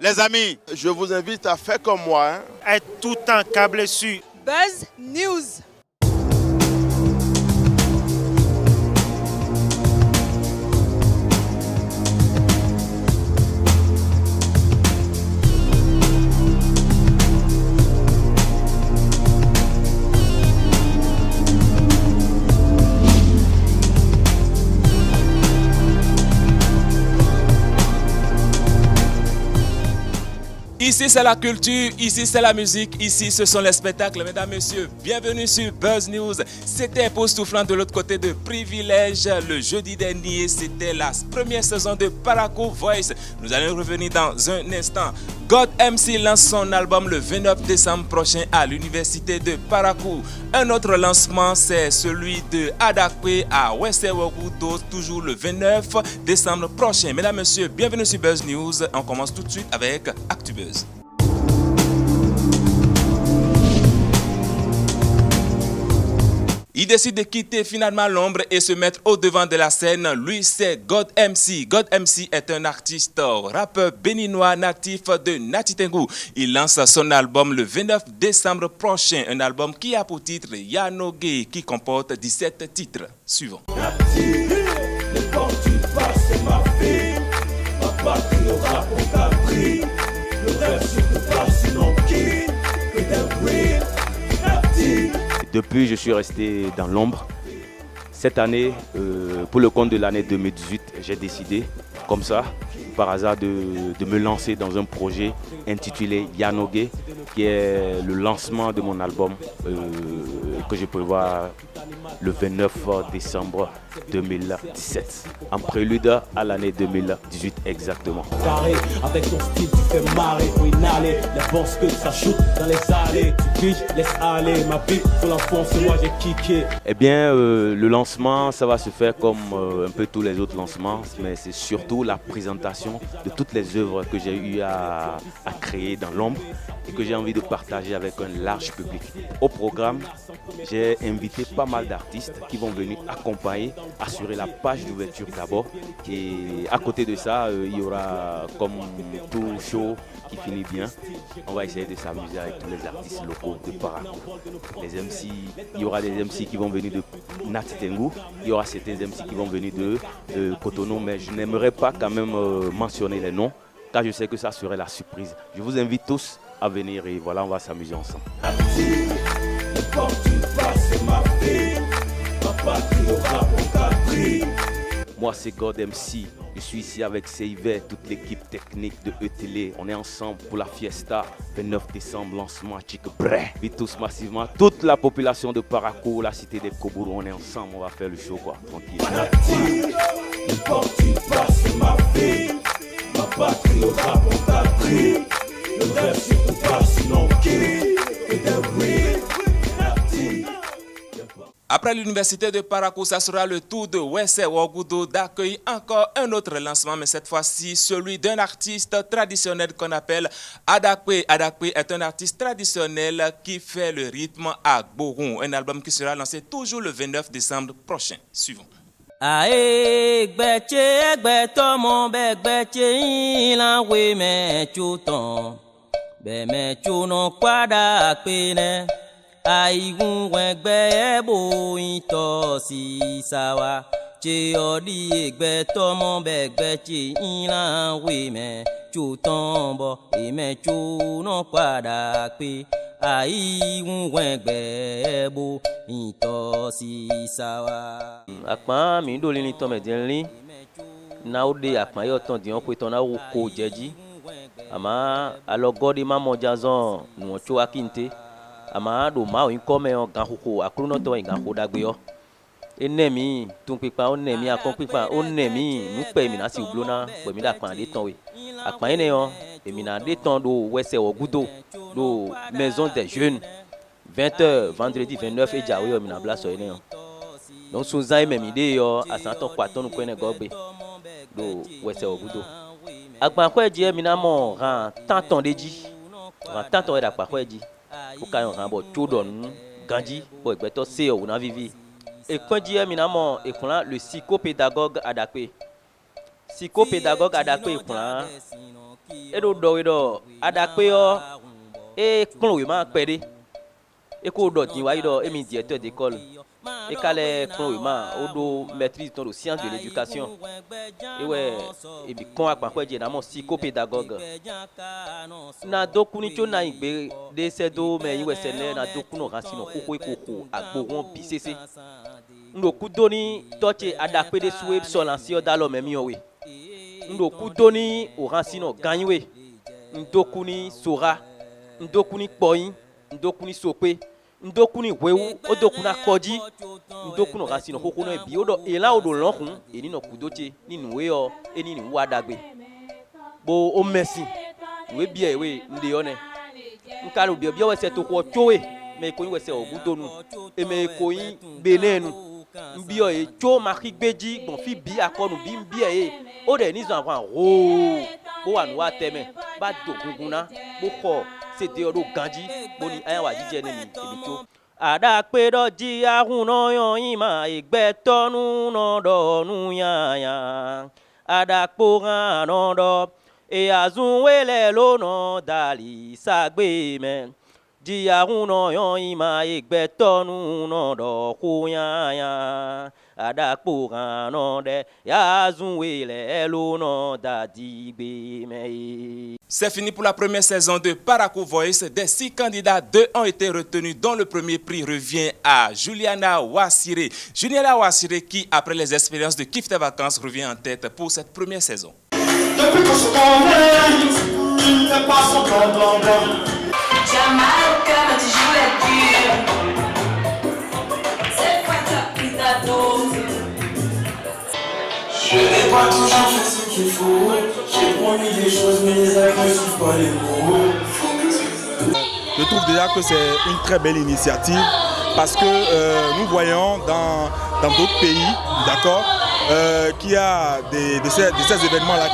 Les amis, je vous invite à faire comme moi. Être tout le temps câblé sur Buzz News. Ici c'est la culture, ici c'est la musique, ici ce sont les spectacles. Mesdames, messieurs, bienvenue sur Buzz News. C'était époustouflant de l'autre côté de Privilège. Le jeudi dernier, c'était la première saison de Parakou Voice. Nous allons revenir dans un instant. God MC lance son album le 29 décembre prochain à l'université de Parakou. Un autre lancement, c'est celui de Adakwe à Wesewogudo, toujours le 29 décembre prochain. Mesdames, messieurs, bienvenue sur Buzz News. On commence tout de suite avec ActuBuzz. Il décide de quitter finalement l'ombre et se mettre au devant de la scène. Lui, c'est God MC. God MC est un artiste rappeur béninois natif de Natitengu. Il lance son album le 29 décembre prochain. Un album qui a pour titre Yanoge, qui comporte 17 titres. Suivant. Depuis, je suis resté dans l'ombre. Cette année, pour le compte de l'année 2018, j'ai décidé, comme ça, par hasard, de me lancer dans un projet intitulé Yanoge, qui est le lancement de mon album que je prévois le 29 décembre 2017, en prélude à l'année 2018 exactement. Avec ton style, tu fais marrer, faut inhaler. Les boss que ça shoot dans les allées. Tu piges, laisse aller. Ma vie sur l'enfance, moi j'ai kické. Eh bien, le lancement, ça va se faire comme un peu tous les autres lancements, mais c'est surtout la présentation de toutes les œuvres que j'ai eu à créer dans l'ombre et que j'ai envie de partager avec un large public. Au programme, j'ai invité pas mal d'artistes qui vont venir accompagner, assurer la page d'ouverture d'abord. Et à côté de ça, il y aura, comme tout show qui finit bien, on va essayer de s'amuser avec tous les artistes locaux de Parakou. Les MC, il y aura des MC qui vont venir de Natitengu, il y aura certains MC qui vont venir de Cotonou, mais je n'aimerais pas quand même mentionner les noms, car je sais que ça serait la surprise. Je vous invite tous à venir et voilà, on va s'amuser ensemble. Moi c'est God MC, je suis ici avec Seiver, toute l'équipe technique de E-Télé. On est ensemble pour la fiesta, 29 décembre, lancement à Chikebré. Vite tous massivement, toute la population de Parakou, la cité des Koburu, on est ensemble, on va faire le show quoi, tranquille. Après l'université de Parakou, ça sera le tour de Wesewogudo d'accueillir encore un autre lancement, mais cette fois-ci celui d'un artiste traditionnel qu'on appelle Adakwe. Adakwe est un artiste traditionnel qui fait le rythme à Gboron, un album qui sera lancé toujours le 29 décembre prochain. Suivons. Ae gbẹ̀tse ẹgbẹ̀tọ́mọ bẹ́ẹ̀ gbẹ̀tse yín láwé mẹ́tso tán bẹ́ẹ̀ mẹ́tso náà padà pé nẹ́ àìgùn ẹgbẹ́ ẹ̀bùn ìtọ́ sí sáwà tse ọ̀dí ẹgbẹ̀tọ́mọ bẹ́ẹ̀ gbẹ̀tse yín láwé mẹ́tso tán bọ́ ẹ̀mẹ́tso náà padà pé àìgùn ẹgbẹ́ ẹ̀bùn ìtọ́ sí sáwà. Akpan mi do lini tɔmɛ diɛ li na wo de akpan yɔ tɔn diɛ ko tɔn na wo ko jɛdzi ama alɔgɔ de ma mɔdza zɔn nuwɔtso akinte ama do ma wo ŋkɔmɛ yɔ gaxoxo aklonɔtɔ yi gaxo dagbe yɔ ene mi tunkpekpa one mi akɔnkpekpa one mi nukpɛ mi na si wublo na gbɛmi de akpan de tɔn we akpan yi ne yɔ emi na de tɔn do Wesewogudo do maison des jeunes 20h vendredi 29 edza wo yɔ mi na bla sɔ yi ne yɔ. Donc Suzanne même idée yo asanto kwato nu kwene gogbe do Wesewogudo agba ko eji emi na mo ran tanton deji ran tanton e da pa ko eji o ka yon ran bo chodo nu ganji bo egbeto se o na vivi e konji emi na mo e kunla le psychopédagogue Adakwe psychopédagogue Adakwe kunla et do adakpe yo et klon ma pede et ko do din wa do et mi directeur d'école et kale klon ma odo maîtrise dans les sciences de l'éducation et ouais et bi kon akpa ko je na mo psychopédagogue na dokuni cho na igbe de sedo me yiwe sele na dokuno rasino koko agboron bisese ndo kudoni toche adakpe de soué solansio dalo me mi owe ndo kudoni o rasino ganwe ndokuni sora ndokuni kpoyin ndokuni sope ndokuni wewu odokuna koji ndokuna rasino kokono ebi odo ela odo lonkun eni no kudoche ni nuwe o eni ni wadagbe bo o mesi we bia we nde one nkalo bia bia we se to ko chowe me ko we se ogudonu e me ko yin benenu mbio e cho makigbeji bon fi bi akonu bi mbia e o de ni zan wan o bo wa nu wa teme ba dogunguna bo ko c'était au Gandhi, boni aya wa jije ne mi ebito. Ada pe do ji ahun no yan ima egbe tonu no do nu ya. Ada po ran no do e azun wele lo no dali sagbe me. Ji ahun no yan ima egbe tonu no do ku ya. Ada po ran no de ya azun wele lo no dadi be me. C'est fini pour la première saison de Parakou Voice. Des 6 candidats, 2 ont été retenus, dont le premier prix revient à Juliana Wassiré. Juliana Wassiré qui, après les expériences de Kiff tes vacances, revient en tête pour cette première saison. Depuis qu'on se connaît, tu ne fais pas son blanc. J'ai mal au cœur, mais tu joues les durs. Cette fois, tu as pris ta dose. Je n'ai pas toujours fait ce qu'il faut. J'ai promis des choses, mais les actes ne suivent pas les mots. Je trouve déjà que c'est une très belle initiative parce que nous voyons dans d'autres pays, d'accord, qu'il y a de ces événements-là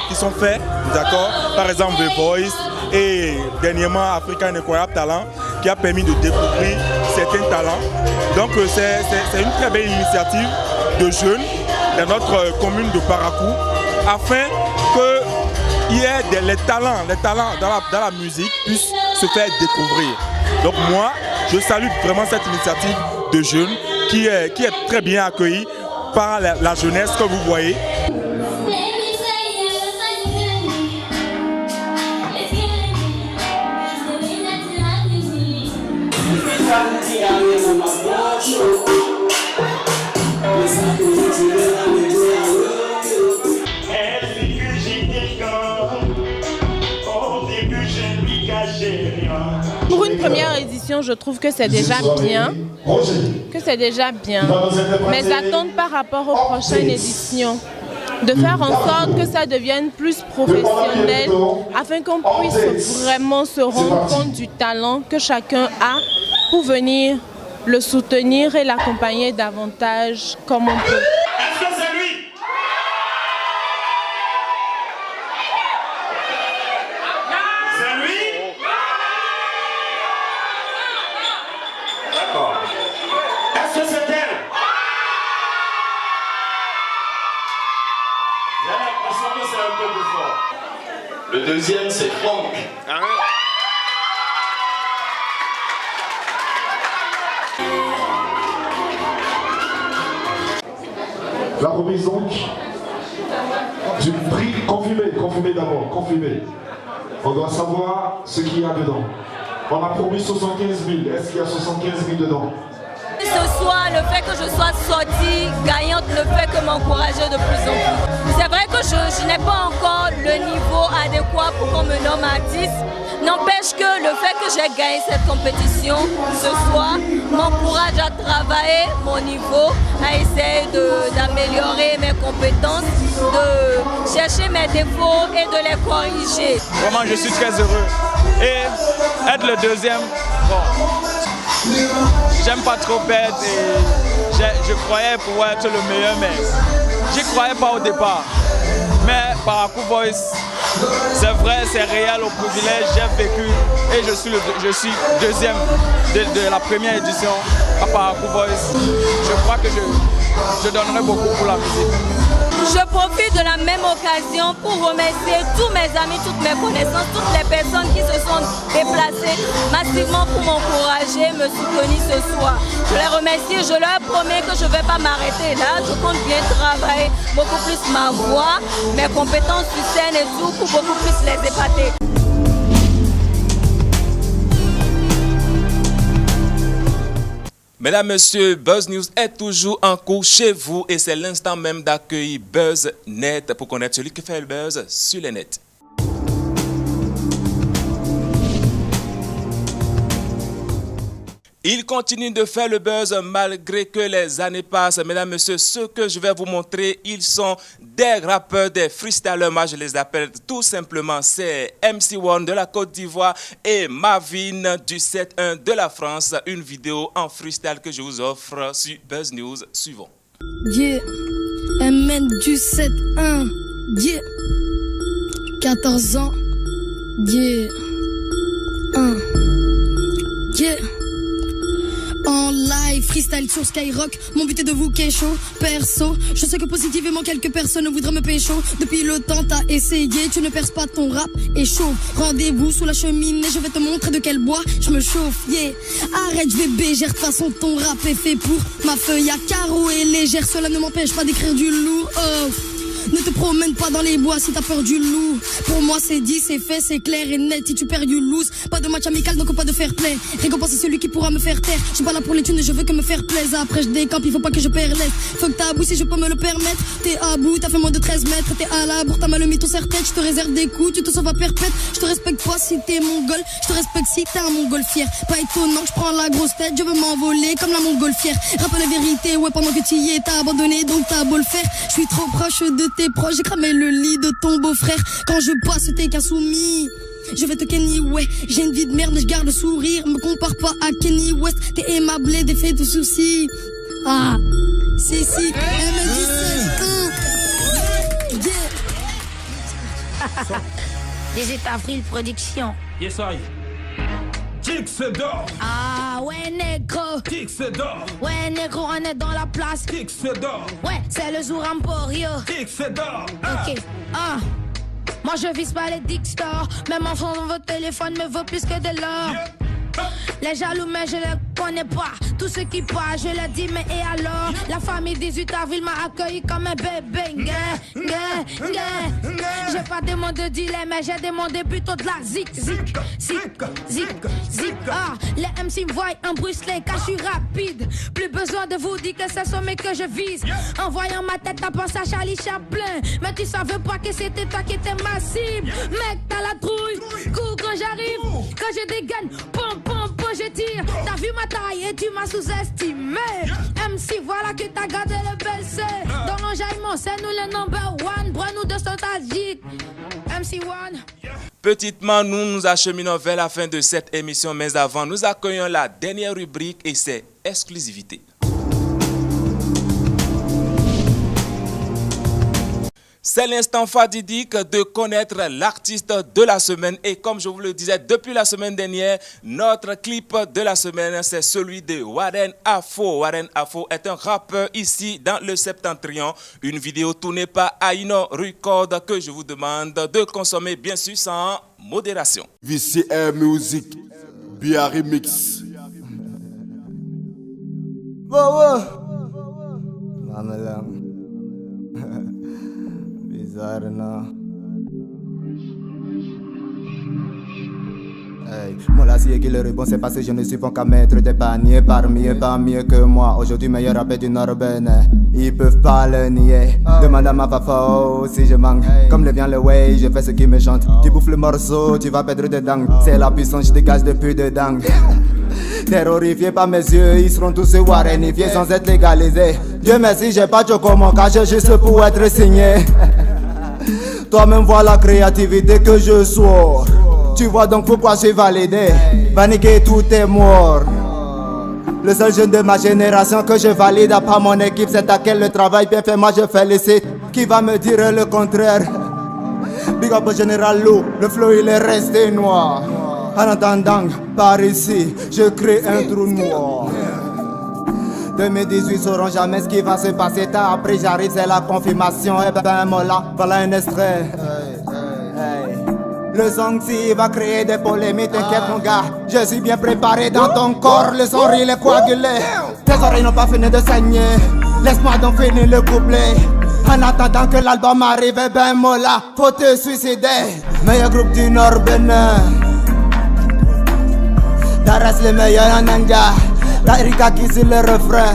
qui sont faits, d'accord. Par exemple, The Voice et dernièrement African Incroyable Talent qui a permis de découvrir certains talents. Donc c'est une très belle initiative de jeunes dans notre commune de Parakou, afin que les talents dans la musique puissent se faire découvrir. Donc moi, je salue vraiment cette initiative de jeunes qui est très bien accueillie par la jeunesse que vous voyez. Pour une première édition, je trouve que c'est déjà bien. Mes attentes par rapport aux prochaines éditions, de faire en sorte que ça devienne plus professionnel, afin qu'on puisse vraiment se rendre compte du talent que chacun a pour venir le soutenir et l'accompagner davantage comme on peut. Est-ce que c'est lui? C'est lui? D'accord. Est-ce que c'est elle? J'ai l'impression que c'est un peu plus fort. Le deuxième, c'est Franck. La remise donc du prix confirmé d'abord, confirmé. On doit savoir ce qu'il y a dedans. On a promis 75 000, est-ce qu'il y a 75 000 dedans? Ce soir, le fait que je sois sortie gagnante ne fait que m'encourager de plus en plus. C'est vrai que je n'ai pas encore le niveau adéquat pour qu'on me nomme artiste. N'empêche que le fait que j'ai gagné cette compétition ce soir m'encourage à travailler mon niveau, à essayer d'améliorer mes compétences, de chercher mes défauts et de les corriger. Vraiment, je suis très heureux. Et être le deuxième, bon, j'aime pas trop perdre et je croyais pouvoir être le meilleur, mais j'y croyais pas au départ. Mais Parakou Voice, c'est vrai, c'est réel au privilège, j'ai vécu et je suis deuxième de la première édition à Parakou Voice. Je crois que je donnerai beaucoup pour la musique. Je profite de la même occasion pour remercier tous mes amis, toutes mes connaissances, toutes les personnes qui se sont déplacées massivement pour m'encourager, me soutenir ce soir. Je les remercie, je leur promets que je ne vais pas m'arrêter là. Je compte bien travailler beaucoup plus ma voix, mes compétences sur scène et tout pour beaucoup plus les épater. Mesdames, Messieurs, Buzz News est toujours en cours chez vous et c'est l'instant même d'accueillir BuzzNet pour connaître celui qui fait le buzz sur les nets. Il continue de faire le buzz malgré que les années passent. Mesdames, Messieurs, ce que je vais vous montrer, ils sont des rappeurs, des freestylers. Moi, je les appelle tout simplement. C'est MC1 de la Côte d'Ivoire et Marvin du 7-1 de la France. Une vidéo en freestyle que je vous offre sur Buzz News. Suivons. Yeah, MN du 7-1. Yeah, 14 ans. Yeah, 1. Yeah. En live, freestyle sur Skyrock. Mon but est de vous chaud. Perso, je sais que positivement quelques personnes voudraient me pécho. Depuis le temps t'as essayé, tu ne perces pas ton rap est chaud. Rendez-vous sous la cheminée, je vais te montrer de quel bois je me chauffe. Yeah, arrête, je vais bégère. De toute façon ton rap est fait pour ma feuille à carreaux et légère. Cela ne m'empêche pas d'écrire du lourd. Oh, ne te promène pas dans les bois si t'as peur du loup. Pour moi c'est dit, c'est fait, c'est clair et net. Si tu perds you lose, pas de match amical donc pas de fair play. Récompenser celui qui pourra me faire taire. Je suis pas là pour les thunes, je veux que me faire plaisir. Après je décampe, il faut pas que je perds l'aise. Faut que t'aboues si je peux me le permettre. T'es à bout, t'as fait moins de 13 mètres. T'es à la bourre, t'as mal mis ton serre-tête. Je te réserve des coups, tu te sauves à perpète. Je te respecte pas si t'es mongol. Je te respecte si t'es un montgolfière. Pas étonnant que je prends la grosse tête. Je veux m'envoler comme la montgolfière. Rappe la vérité, ouais pendant que tu y es. T'as abandonné donc t'as beau le faire. Je suis trop proche de tes proches. J'ai cramé le lit de ton beau-frère. Quand je passe t'es qu'un soumis. Je vais te Kenny, ouais. J'ai une vie de merde mais je garde le sourire. Me compare pas à Kenny West. T'es aimable et défait de soucis. Ah, si, si. Des États-Unis production. Yes, I. Tix d'or. Ah ouais négro. Tix d'or. Ouais négro, on est dans la place. Tix d'or. Ouais, c'est le jour Emporio. Tix d'or. Ok, ah. Moi je vise pas les Dick Stores. Même en fond votre téléphone me vaut plus que de l'or. Les jaloux mais je les connais pas. Tous ceux qui parlent je leur dis mais et alors. La famille 18 avril m'a accueilli comme un bébé. J'ai pas demandé de dealer mais j'ai demandé plutôt de la zik. Ah, les MC me voient en brucelé car je suis rapide. Plus besoin de vous dire que c'est sommet que je vise. En voyant ma tête t'as pensé à Charlie Chaplin. Mais tu savais pas que c'était toi qui étais ma cible. Mec t'as la trouille. Cours quand j'arrive. Quand je dégaine, pom je tire. T'as vu ma taille et tu m'as sous-estimé. MC voilà que t'as gardé le BC. Dans l'enjaillement c'est nous le number one. Bras-nous de nostalgique. MC1. Petitement, nous nous acheminons vers la fin de cette émission, mais avant, nous accueillons la dernière rubrique et c'est exclusivité. C'est l'instant fatidique de connaître l'artiste de la semaine et comme je vous le disais depuis la semaine dernière, notre clip de la semaine c'est celui de Warren Afo. Warren Afo est un rappeur ici dans le Septentrion. Une vidéo tournée par Aino Record que je vous demande de consommer bien sûr sans modération. VCR Music, Bia Remix. Wow. Mamelang. Bizarre, non? Hey. Mon lacier qui le répond, c'est parce que je ne suis pas qu'à mettre des paniers parmi eux, pas mieux que moi. Aujourd'hui, meilleur rappeur du Nord-Bénin. Ils peuvent pas le nier. Demande à ma papa si je manque. Comme le vient le way, je fais ce qui me chante. Tu bouffes le morceau, tu vas perdre dedans. C'est la puissance, je dégage depuis dedans. Terrorifiés par mes yeux, ils seront tous warrenifiés sans être légalisés. Dieu merci, j'ai pas de choco mon cachet juste pour être signé. Toi-même vois la créativité que je sois. Tu vois donc pourquoi je suis validé. Va niquer tout est mort. Le seul jeune de ma génération que je valide à part mon équipe, c'est à quel le travail bien fait, moi je félicite. Qui va me dire le contraire? Big up au général Lou, le flow il est resté noir. En attendant, par ici, je crée un trou noir. 2018 sauront jamais ce qui va se passer. T'as appris, j'arrive, c'est la confirmation. Eh ben, Mola, voilà un extrait. Le son si va créer des polémiques, t'inquiète mon gars. Je suis bien préparé dans ton corps, le son il est coagulé. Tes oreilles n'ont pas fini de saigner. Laisse-moi donc finir le couplet. En attendant que l'album arrive, eh ben Mola, faut te suicider. Meilleur groupe du Nord Bénin. Daras le meilleur en Anga. Taïrika qui sur le refrain.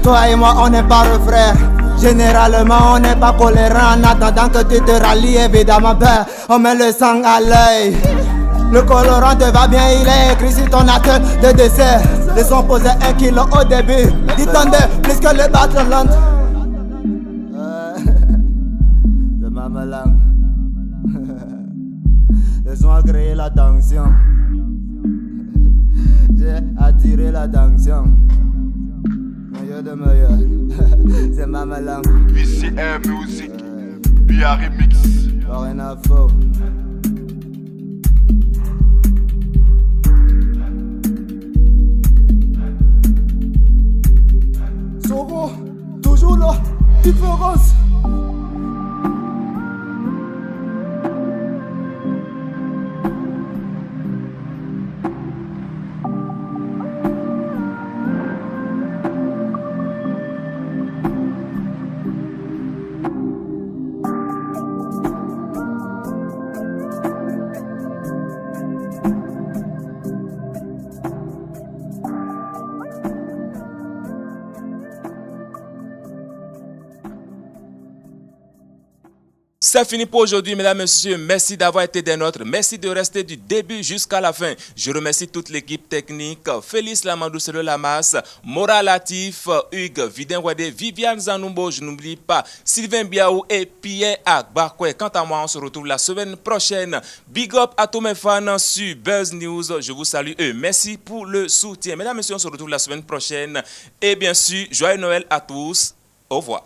Toi et moi on n'est pas refrains. Généralement on n'est pas colérant. En attendant que tu te rallies, évidemment ben on met le sang à l'œil. Le colorant te va bien, il est écrit sur ton acte de dessert. Le son posait 1 kilo au début. Dis-t'en plus que le Batland. C'est ma langue. Le son a créé l'attention. J'ai attiré l'attention. Meilleur de meilleur. C'est ma langue. VCR Music, BRI Mix. Rien à faux. Soro, toujours là, différence. C'est fini pour aujourd'hui, mesdames et messieurs. Merci d'avoir été des nôtres. Merci de rester du début jusqu'à la fin. Je remercie toute l'équipe technique. Félix Lamandou Selo Lamas, Mora Latif, Hugues Videnwade, Viviane Zanumbo, je n'oublie pas, Sylvain Biaou et Pierre Agbakwe. Quant à moi, on se retrouve la semaine prochaine. Big up à tous mes fans sur Buzz News. Je vous salue. Merci pour le soutien. Mesdames et messieurs, on se retrouve la semaine prochaine. Et bien sûr, joyeux Noël à tous. Au revoir.